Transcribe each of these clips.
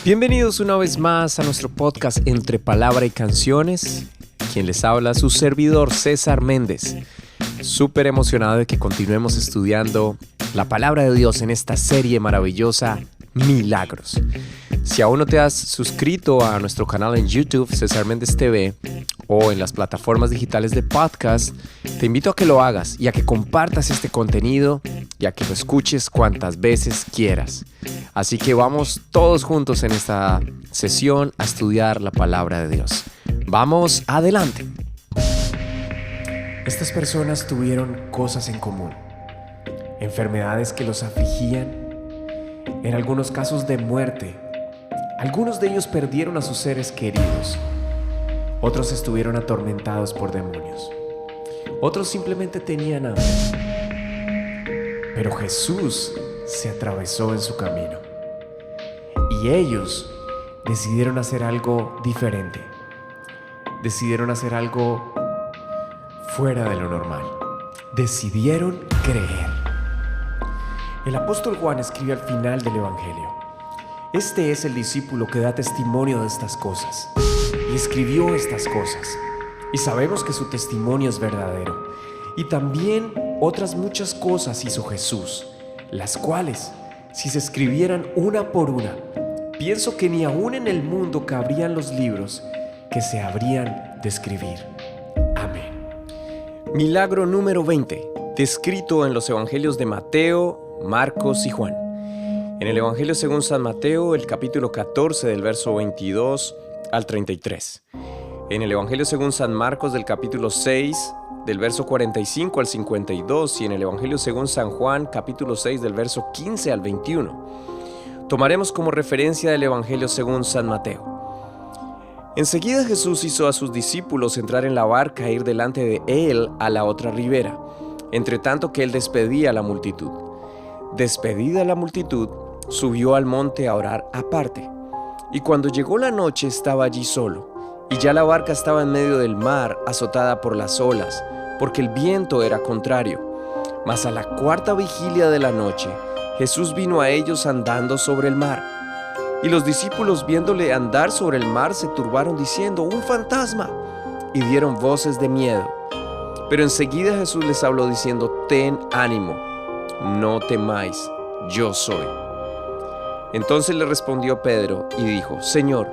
Bienvenidos una vez más a nuestro podcast Entre Palabra y Canciones. Quien les habla, su servidor César Méndez. Súper emocionado de que continuemos estudiando la palabra de Dios en esta serie maravillosa, Milagros. Si aún no te has suscrito a nuestro canal en YouTube, César Méndez TV, o en las plataformas digitales de podcast, te invito a que lo hagas y a que compartas este contenido y a que lo escuches cuantas veces quieras. Así que vamos todos juntos en esta sesión a estudiar la palabra de Dios. ¡Vamos adelante! Estas personas tuvieron cosas en común. Enfermedades que los afligían, en algunos casos de muerte. Algunos de ellos perdieron a sus seres queridos. Otros estuvieron atormentados por demonios. Otros simplemente tenían hambre. Pero Jesús se atravesó en su camino. Y ellos decidieron hacer algo diferente. Decidieron hacer algo fuera de lo normal. Decidieron creer. El apóstol Juan escribe al final del Evangelio: este es el discípulo que da testimonio de estas cosas, y escribió estas cosas, y sabemos que su testimonio es verdadero. Y también otras muchas cosas hizo Jesús, las cuales, si se escribieran una por una, pienso que ni aún en el mundo cabrían los libros que se habrían de escribir. Amén. Milagro número 20, descrito en los evangelios de Mateo, Marcos y Juan. En el Evangelio según San Mateo, el capítulo 14 del verso 22 al 33. En el Evangelio según San Marcos, del capítulo 6, del verso 45 al 52. Y en el Evangelio según San Juan, capítulo 6, del verso 15 al 21. Tomaremos como referencia el Evangelio según San Mateo. Enseguida Jesús hizo a sus discípulos entrar en la barca e ir delante de él a la otra ribera, entre tanto que él despedía a la multitud. Despedida la multitud, subió al monte a orar aparte. Y cuando llegó la noche estaba allí solo, y ya la barca estaba en medio del mar, azotada por las olas, porque el viento era contrario. Mas a la cuarta vigilia de la noche, Jesús vino a ellos andando sobre el mar. Y los discípulos, viéndole andar sobre el mar, se turbaron diciendo: ¡un fantasma! Y dieron voces de miedo. Pero enseguida Jesús les habló diciendo: ten ánimo, no temáis, yo soy. Entonces le respondió Pedro y dijo: Señor,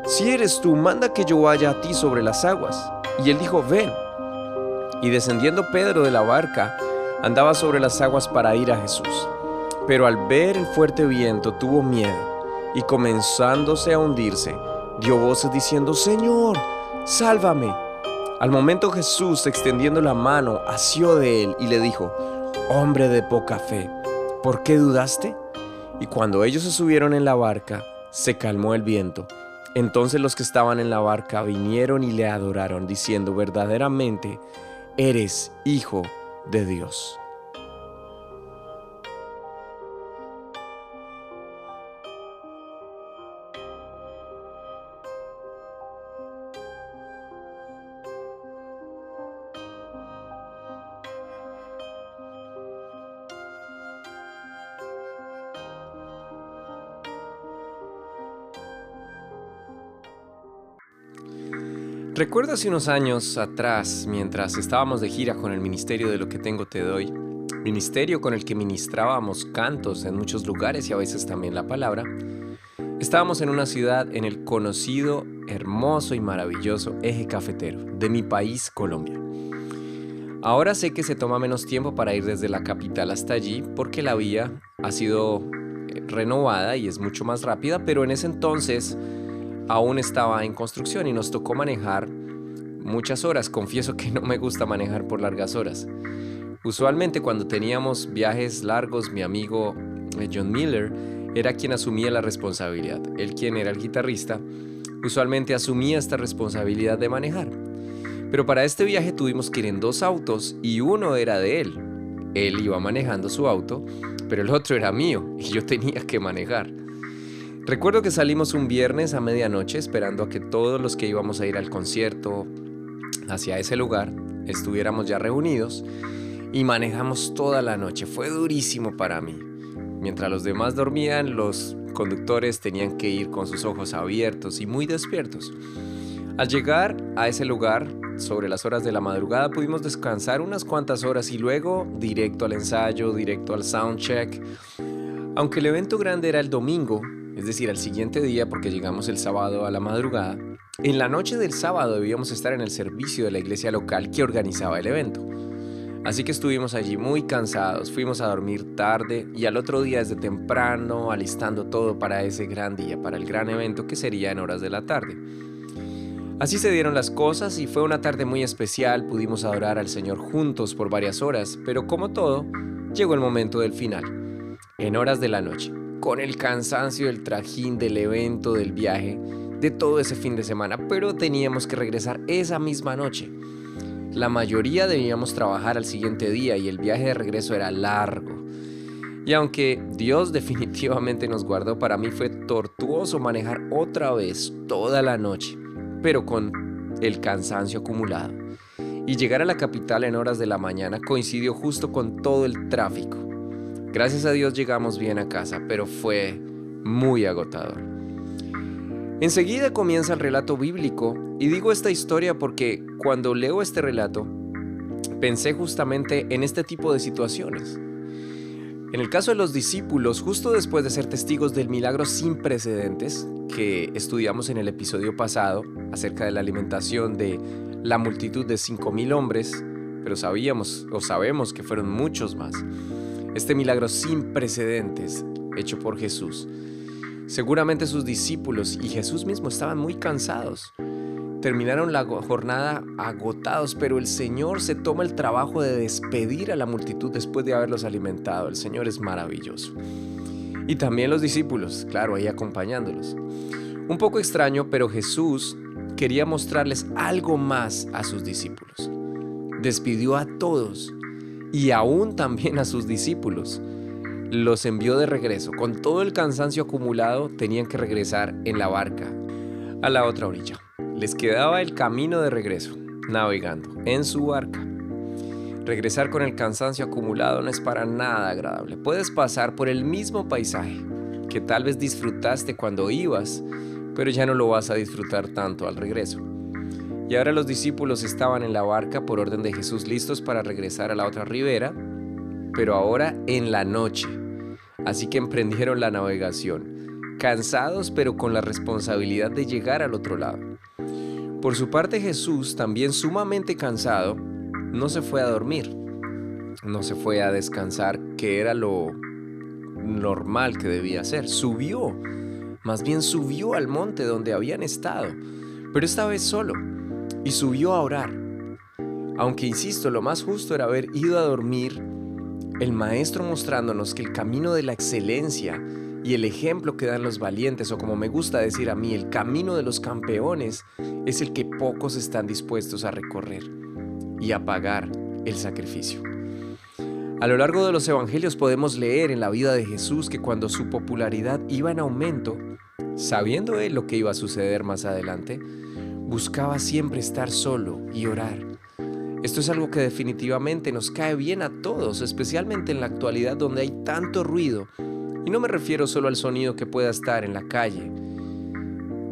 si eres tú, manda que yo vaya a ti sobre las aguas. Y él dijo: ven. Y descendiendo Pedro de la barca, andaba sobre las aguas para ir a Jesús. Pero al ver el fuerte viento tuvo miedo, y comenzándose a hundirse, dio voces diciendo: Señor, sálvame. Al momento Jesús, extendiendo la mano, asió de él y le dijo: hombre de poca fe, ¿por qué dudaste? Y cuando ellos se subieron en la barca, se calmó el viento. Entonces los que estaban en la barca vinieron y le adoraron, diciendo: verdaderamente eres Hijo de Dios. Recuerdo hace unos años atrás, mientras estábamos de gira con el Ministerio de Lo que Tengo Te Doy, ministerio con el que ministrábamos cantos en muchos lugares y a veces también la palabra, estábamos en una ciudad en el conocido, hermoso y maravilloso eje cafetero de mi país, Colombia. Ahora sé que se toma menos tiempo para ir desde la capital hasta allí porque la vía ha sido renovada y es mucho más rápida, pero en ese entonces aún estaba en construcción y nos tocó manejar muchas horas. Confieso que no me gusta manejar por largas horas. Usualmente cuando teníamos viajes largos, mi amigo John Miller era quien asumía la responsabilidad. Él, quien era el guitarrista, usualmente asumía esta responsabilidad de manejar. Pero para este viaje tuvimos que ir en 2 autos y uno era de él. Él iba manejando su auto, pero el otro era mío y yo tenía que manejar. Recuerdo que salimos un viernes a medianoche esperando a que todos los que íbamos a ir al concierto hacia ese lugar estuviéramos ya reunidos y manejamos toda la noche. Fue durísimo para mí. Mientras los demás dormían, los conductores tenían que ir con sus ojos abiertos y muy despiertos. Al llegar a ese lugar, sobre las horas de la madrugada, pudimos descansar unas cuantas horas y luego directo al ensayo, directo al soundcheck. Aunque el evento grande era el domingo, es decir, al siguiente día porque llegamos el sábado a la madrugada, en la noche del sábado debíamos estar en el servicio de la iglesia local que organizaba el evento. Así que estuvimos allí muy cansados, fuimos a dormir tarde y al otro día desde temprano alistando todo para ese gran día, para el gran evento que sería en horas de la tarde. Así se dieron las cosas y fue una tarde muy especial, pudimos adorar al Señor juntos por varias horas, pero como todo, llegó el momento del final, en horas de la noche, con el cansancio del trajín del evento, del viaje, de todo ese fin de semana, pero teníamos que regresar esa misma noche. La mayoría debíamos trabajar al siguiente día y el viaje de regreso era largo. Y aunque Dios definitivamente nos guardó, para mí fue tortuoso manejar otra vez toda la noche, pero con el cansancio acumulado. Y llegar a la capital en horas de la mañana coincidió justo con todo el tráfico. Gracias a Dios llegamos bien a casa, pero fue muy agotador. Enseguida comienza el relato bíblico, y digo esta historia porque cuando leo este relato, pensé justamente en este tipo de situaciones. En el caso de los discípulos, justo después de ser testigos del milagro sin precedentes que estudiamos en el episodio pasado acerca de la alimentación de la multitud de 5,000 hombres, pero sabemos que fueron muchos más. Este milagro sin precedentes hecho por Jesús. Seguramente sus discípulos y Jesús mismo estaban muy cansados. Terminaron la jornada agotados, pero el Señor se toma el trabajo de despedir a la multitud después de haberlos alimentado. El Señor es maravilloso. Y también los discípulos, claro, ahí acompañándolos. Un poco extraño, pero Jesús quería mostrarles algo más a sus discípulos. Despidió a todos y aún también a sus discípulos. Los envió de regreso. Con todo el cansancio acumulado, tenían que regresar en la barca a la otra orilla. Les quedaba el camino de regreso, navegando en su barca. Regresar con el cansancio acumulado no es para nada agradable. Puedes pasar por el mismo paisaje que tal vez disfrutaste cuando ibas, pero ya no lo vas a disfrutar tanto al regreso. Y ahora los discípulos estaban en la barca por orden de Jesús, listos para regresar a la otra ribera, pero ahora en la noche. Así que emprendieron la navegación, cansados pero con la responsabilidad de llegar al otro lado. Por su parte, Jesús, también sumamente cansado, no se fue a dormir, no se fue a descansar, que era lo normal que debía hacer. Más bien subió al monte donde habían estado, pero esta vez solo, y subió a orar. Aunque insisto, lo más justo era haber ido a dormir, el Maestro mostrándonos que el camino de la excelencia y el ejemplo que dan los valientes, o como me gusta decir a mí, el camino de los campeones, es el que pocos están dispuestos a recorrer y a pagar el sacrificio. A lo largo de los evangelios podemos leer en la vida de Jesús que cuando su popularidad iba en aumento, sabiendo él lo que iba a suceder más adelante, buscaba siempre estar solo y orar. Esto es algo que definitivamente nos cae bien a todos, especialmente en la actualidad donde hay tanto ruido. Y no me refiero solo al sonido que pueda estar en la calle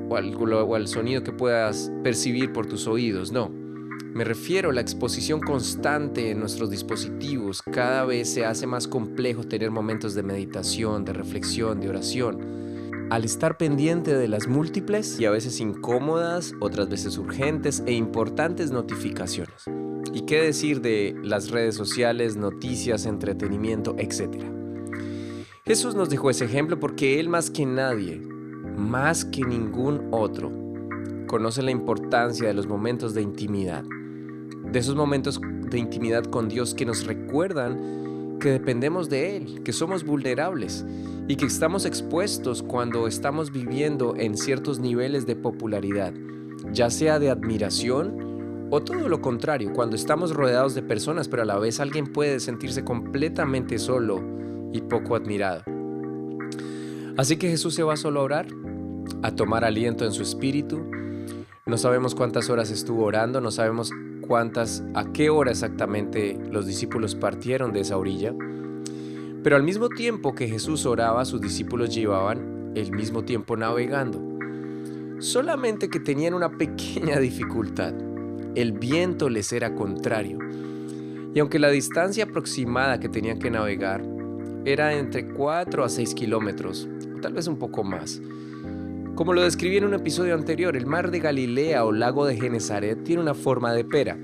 o al sonido que puedas percibir por tus oídos, no. Me refiero a la exposición constante en nuestros dispositivos. Cada vez se hace más complejo tener momentos de meditación, de reflexión, de oración. Al estar pendiente de las múltiples y a veces incómodas, otras veces urgentes e importantes notificaciones. ¿Y qué decir de las redes sociales, noticias, entretenimiento, etcétera? Jesús nos dejó ese ejemplo porque Él más que nadie, más que ningún otro, conoce la importancia de los momentos de intimidad. De esos momentos de intimidad con Dios que nos recuerdan que dependemos de Él, que somos vulnerables y que estamos expuestos cuando estamos viviendo en ciertos niveles de popularidad, ya sea de admiración o todo lo contrario, cuando estamos rodeados de personas, pero a la vez alguien puede sentirse completamente solo y poco admirado. Así que Jesús se va solo a orar, a tomar aliento en su espíritu. No sabemos cuántas horas estuvo orando, no sabemos a qué hora exactamente los discípulos partieron de esa orilla. Pero al mismo tiempo que Jesús oraba, sus discípulos llevaban el mismo tiempo navegando. Solamente que tenían una pequeña dificultad. El viento les era contrario. Y aunque la distancia aproximada que tenían que navegar era entre 4 a 6 kilómetros, o tal vez un poco más. Como lo describí en un episodio anterior, el mar de Galilea o lago de Genesaret tiene una forma de pera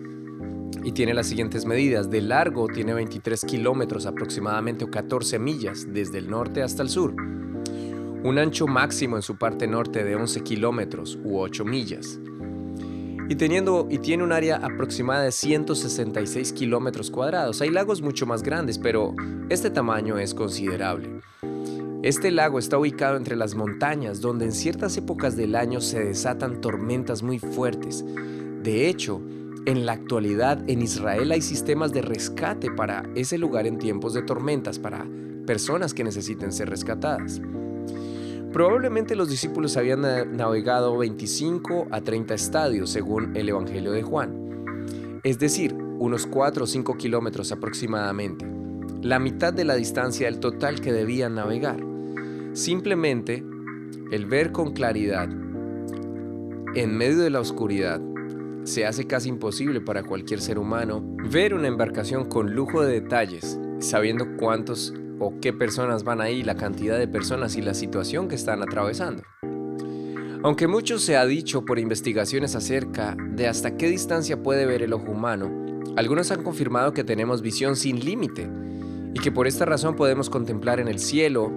y tiene las siguientes medidas. De largo tiene 23 kilómetros aproximadamente o 14 millas desde el norte hasta el sur. Un ancho máximo en su parte norte de 11 kilómetros u 8 millas. Y tiene un área aproximada de 166 kilómetros cuadrados. Hay lagos mucho más grandes, pero este tamaño es considerable. Este lago está ubicado entre las montañas, donde en ciertas épocas del año se desatan tormentas muy fuertes. De hecho, en la actualidad en Israel hay sistemas de rescate para ese lugar en tiempos de tormentas, para personas que necesiten ser rescatadas. Probablemente los discípulos habían navegado 25 a 30 estadios según el Evangelio de Juan, es decir, unos 4 o 5 kilómetros aproximadamente, la mitad de la distancia del total que debían navegar. Simplemente, el ver con claridad en medio de la oscuridad se hace casi imposible para cualquier ser humano ver una embarcación con lujo de detalles, sabiendo cuántos o qué personas van ahí, la cantidad de personas y la situación que están atravesando. Aunque mucho se ha dicho por investigaciones acerca de hasta qué distancia puede ver el ojo humano, algunos han confirmado que tenemos visión sin límite y que por esta razón podemos contemplar en el cielo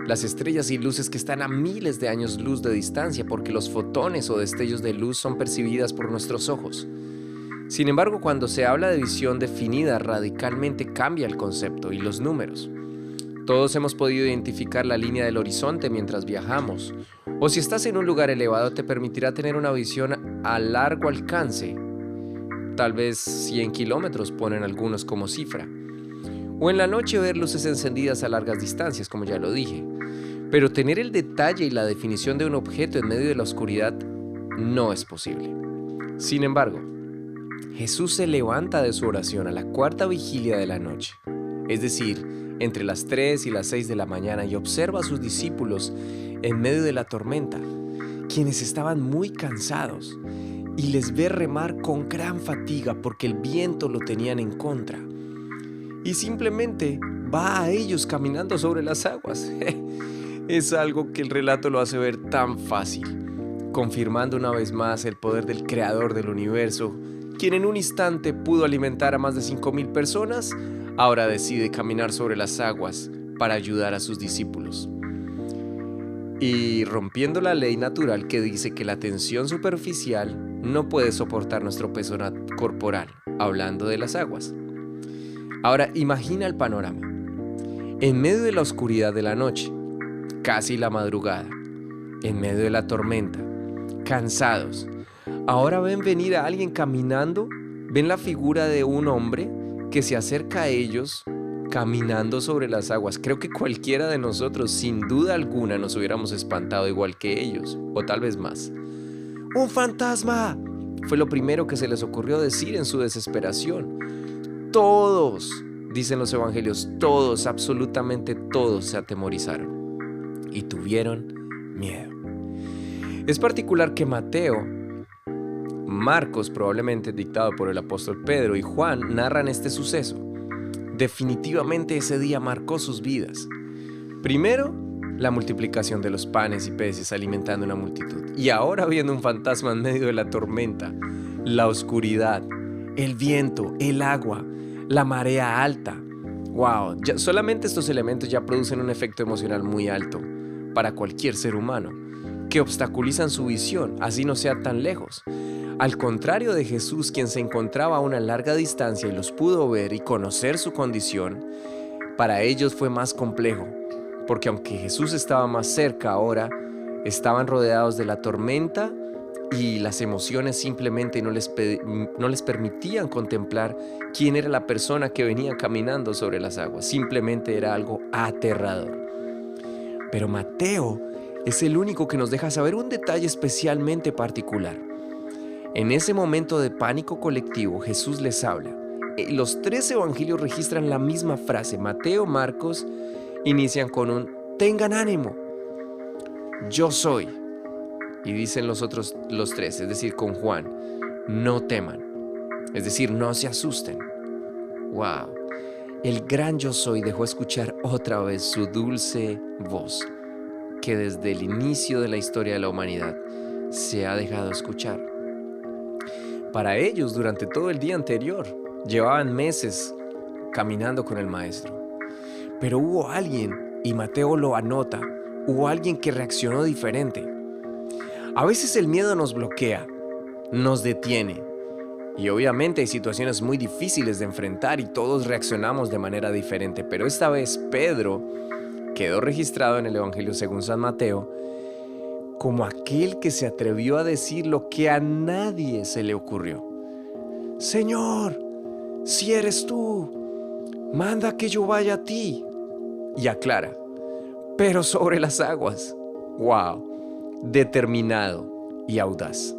las estrellas y luces que están a miles de años luz de distancia porque los fotones o destellos de luz son percibidas por nuestros ojos. Sin embargo, cuando se habla de visión definida, radicalmente cambia el concepto y los números. Todos hemos podido identificar la línea del horizonte mientras viajamos, o si estás en un lugar elevado te permitirá tener una visión a largo alcance. Tal vez 100 kilómetros ponen algunos como cifra. O en la noche ver luces encendidas a largas distancias, como ya lo dije. Pero tener el detalle y la definición de un objeto en medio de la oscuridad no es posible. Sin embargo, Jesús se levanta de su oración a la cuarta vigilia de la noche, es decir, entre las 3 y las 6 de la mañana, y observa a sus discípulos en medio de la tormenta, quienes estaban muy cansados, y les ve remar con gran fatiga porque el viento lo tenían en contra. Y simplemente va a ellos caminando sobre las aguas. Es algo que el relato lo hace ver tan fácil, confirmando una vez más el poder del creador del universo, quien en un instante pudo alimentar a más de 5,000 personas, ahora decide caminar sobre las aguas para ayudar a sus discípulos. Y rompiendo la ley natural que dice que la tensión superficial no puede soportar nuestro peso corporal, hablando de las aguas. Ahora imagina el panorama. En medio de la oscuridad de la noche, casi la madrugada, en medio de la tormenta, cansados, ahora ven venir a alguien caminando, ven la figura de un hombre que se acerca a ellos caminando sobre las aguas. Creo que cualquiera de nosotros, sin duda alguna, nos hubiéramos espantado igual que ellos, o tal vez más. ¡Un fantasma! Fue lo primero que se les ocurrió decir en su desesperación. Todos, dicen los evangelios, todos, absolutamente todos se atemorizaron y tuvieron miedo. Es particular que Mateo, Marcos, probablemente dictado por el apóstol Pedro, y Juan narran este suceso. Definitivamente ese día marcó sus vidas. Primero, la multiplicación de los panes y peces alimentando una multitud. Y ahora viendo un fantasma en medio de la tormenta, la oscuridad, el viento, el agua, la marea alta. ¡Wow! Solamente estos elementos ya producen un efecto emocional muy alto para cualquier ser humano, que obstaculizan su visión, así no sea tan lejos. Al contrario de Jesús, quien se encontraba a una larga distancia y los pudo ver y conocer su condición, para ellos fue más complejo, porque aunque Jesús estaba más cerca ahora, estaban rodeados de la tormenta y las emociones simplemente no les permitían contemplar quién era la persona que venía caminando sobre las aguas. Simplemente era algo aterrador. Pero Mateo es el único que nos deja saber un detalle especialmente particular. En ese momento de pánico colectivo, Jesús les habla. Los 3 evangelios registran la misma frase. Mateo, Marcos inician con un "tengan ánimo". yo soy. Y dicen los otros, los tres, es decir, con Juan, no teman. Es decir, no se asusten. ¡Wow! El gran yo soy dejó escuchar otra vez su dulce voz, que desde el inicio de la historia de la humanidad se ha dejado escuchar. Para ellos, durante todo el día anterior, llevaban meses caminando con el maestro. Pero hubo alguien, y Mateo lo anota, hubo alguien que reaccionó diferente. A veces el miedo nos bloquea, nos detiene. Y obviamente hay situaciones muy difíciles de enfrentar y todos reaccionamos de manera diferente. Pero esta vez Pedro quedó registrado en el Evangelio según San Mateo como aquel que se atrevió a decir lo que a nadie se le ocurrió. Señor, si eres tú, manda que yo vaya a ti. Y aclara, pero sobre las aguas. ¡Wow! Determinado y audaz.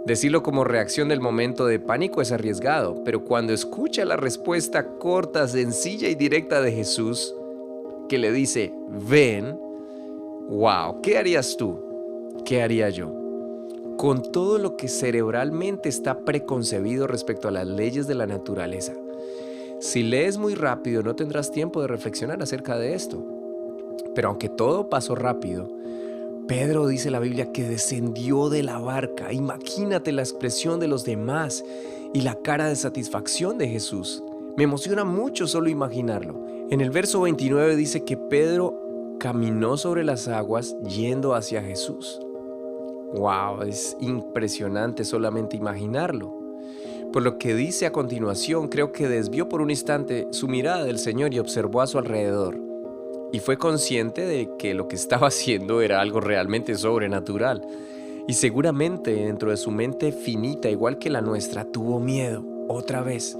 Decirlo como reacción del momento de pánico es arriesgado, pero cuando escucha la respuesta corta, sencilla y directa de Jesús, que le dice, ven, ¡wow! ¿Qué harías tú? ¿Qué haría yo? Con todo lo que cerebralmente está preconcebido respecto a las leyes de la naturaleza. Si lees muy rápido, no tendrás tiempo de reflexionar acerca de esto. Pero aunque todo pasó rápido, Pedro dice la Biblia que descendió de la barca. Imagínate la expresión de los demás y la cara de satisfacción de Jesús. Me emociona mucho solo imaginarlo. En el verso 29 dice que Pedro caminó sobre las aguas yendo hacia Jesús. ¡Wow! Es impresionante solamente imaginarlo. Por lo que dice a continuación, creo que desvió por un instante su mirada del Señor y observó a su alrededor. Y fue consciente de que lo que estaba haciendo era algo realmente sobrenatural. Y seguramente dentro de su mente finita, igual que la nuestra, tuvo miedo, otra vez.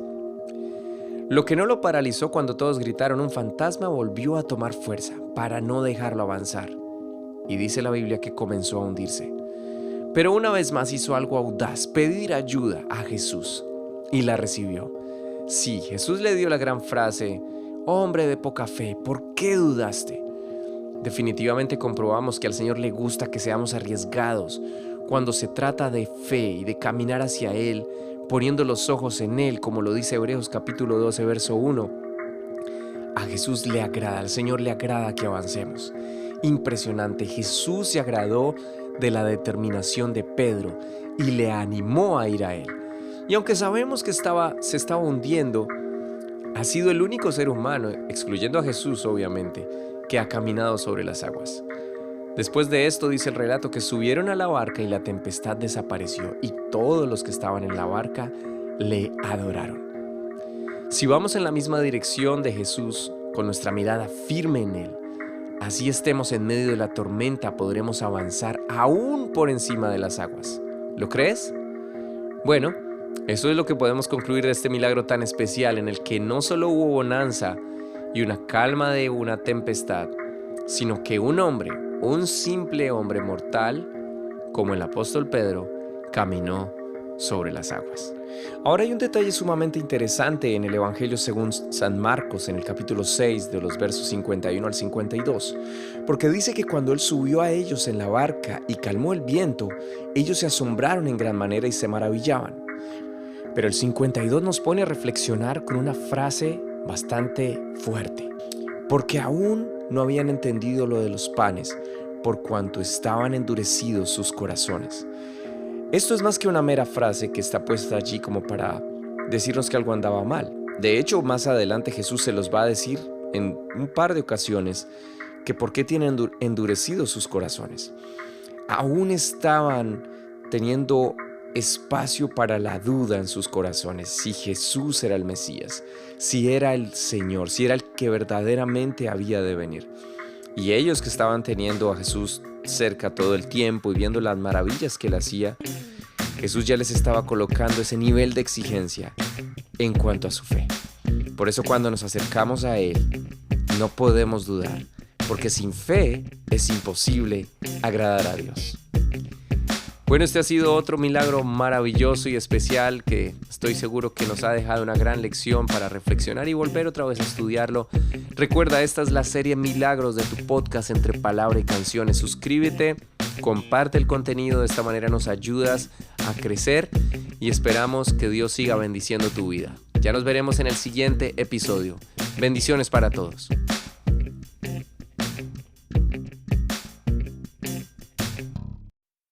Lo que no lo paralizó cuando todos gritaron un fantasma volvió a tomar fuerza para no dejarlo avanzar. Y dice la Biblia que comenzó a hundirse. Pero una vez más hizo algo audaz, pedir ayuda a Jesús. Y la recibió. Sí, Jesús le dio la gran frase, hombre de poca fe, ¿por qué dudaste? Definitivamente comprobamos que al Señor le gusta que seamos arriesgados cuando se trata de fe y de caminar hacia Él, poniendo los ojos en Él, como lo dice Hebreos capítulo 12, verso 1. A Jesús le agrada, al Señor le agrada que avancemos. Impresionante, Jesús se agradó de la determinación de Pedro y le animó a ir a Él. Y aunque sabemos que se estaba hundiendo, ha sido el único ser humano, excluyendo a Jesús obviamente, que ha caminado sobre las aguas. Después de esto dice el relato que subieron a la barca y la tempestad desapareció y todos los que estaban en la barca le adoraron. Si vamos en la misma dirección de Jesús, con nuestra mirada firme en Él, así estemos en medio de la tormenta, podremos avanzar aún por encima de las aguas. ¿Lo crees? Bueno, eso es lo que podemos concluir de este milagro tan especial en el que no solo hubo bonanza y una calma de una tempestad, sino que un hombre, un simple hombre mortal, como el apóstol Pedro, caminó sobre las aguas. Ahora hay un detalle sumamente interesante en el Evangelio según San Marcos, en el capítulo 6, de los versos 51 al 52, porque dice que cuando Él subió a ellos en la barca y calmó el viento, ellos se asombraron en gran manera y se maravillaban. Pero el 52 nos pone a reflexionar con una frase bastante fuerte, porque aún no habían entendido lo de los panes, por cuanto estaban endurecidos sus corazones. Esto es más que una mera frase que está puesta allí como para decirnos que algo andaba mal. De hecho, más adelante Jesús se los va a decir en un par de ocasiones que por qué tienen endurecidos sus corazones. Aún estaban teniendo espacio para la duda en sus corazones, si Jesús era el Mesías, si era el Señor, si era el que verdaderamente había de venir. Y ellos que estaban teniendo a Jesús cerca todo el tiempo y viendo las maravillas que Él hacía, Jesús ya les estaba colocando ese nivel de exigencia en cuanto a su fe. Por eso cuando nos acercamos a Él, no podemos dudar, porque sin fe es imposible agradar a Dios. Bueno, este ha sido otro milagro maravilloso y especial que estoy seguro que nos ha dejado una gran lección para reflexionar y volver otra vez a estudiarlo. Recuerda, esta es la serie Milagros de tu podcast Entre Palabra y Canciones. Suscríbete, comparte el contenido, de esta manera nos ayudas a crecer y esperamos que Dios siga bendiciendo tu vida. Ya nos veremos en el siguiente episodio. Bendiciones para todos.